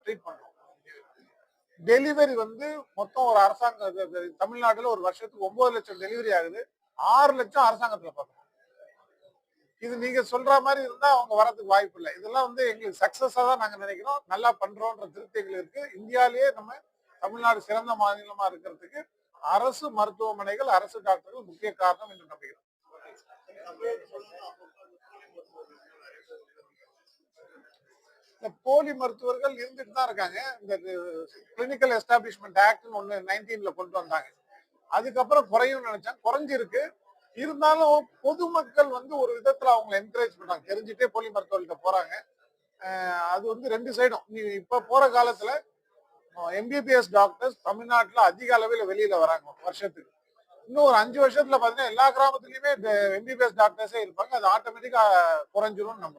Treat பண்றோம். Delivery வந்து மொத்தம் ஒரு அரசாங்க தமிழ்நாடுல ஒரு வருஷத்துக்கு 9 லட்சம் டெலிவரி ஆகுது. 6 லட்சம் அரசாங்கத்துல பார்க்கணும். இது நீங்க சொல்ற மாதிரி இருந்தா அவங்க வரதுக்கு வாய்ப்பு இல்லை. இதெல்லாம் வந்து எங்களுக்கு சக்சஸா தான் நாங்க நினைக்கிறோம். நல்லா பண்றோம்ன்ற திருப்தி எங்களுக்கு இருக்கு. இந்தியாவிலேயே நம்ம தமிழ்நாடு சிறந்த மாநிலமா இருக்கிறதுக்கு அரசு மருத்துவமனைகள், அரசு டாக்டர்கள் முக்கிய காரணம் என்று நம்புகிறோம். இந்த போலி மருத்துவர்கள் இருந்துட்டு தான் இருக்காங்க. இந்த கிளினிக்கல் எஸ்டாப்ளிஷ்மெண்ட் ஆக்ட்னு ஒண்ணு 19ல கொண்டு வந்தாங்க. அதுக்கப்புறம் குறையும் நினைச்சாங்க, குறைஞ்சிருக்கு. இருந்தாலும் பொதுமக்கள் வந்து ஒரு விதத்துல அவங்களை என்கரேஜ் பண்றாங்க. தெரிஞ்சுட்டே போலி மருத்துவர்கள்ட்ட போறாங்க. அது வந்து 2 சைடும். நீ இப்ப போற காலத்துல எம்பிபிஎஸ் டாக்டர்ஸ் தமிழ்நாட்டுல அதிக அளவில் வெளியில வராங்க வருஷத்துக்கு. இன்னும் ஒரு 5 வருஷத்துல பாத்தீங்கன்னா எல்லா கிராமத்துலயுமே எம்பிபிஎஸ் டாக்டர்ஸே இருப்பாங்க. அது ஆட்டோமேட்டிக்கா குறைஞ்சிரும் நம்ம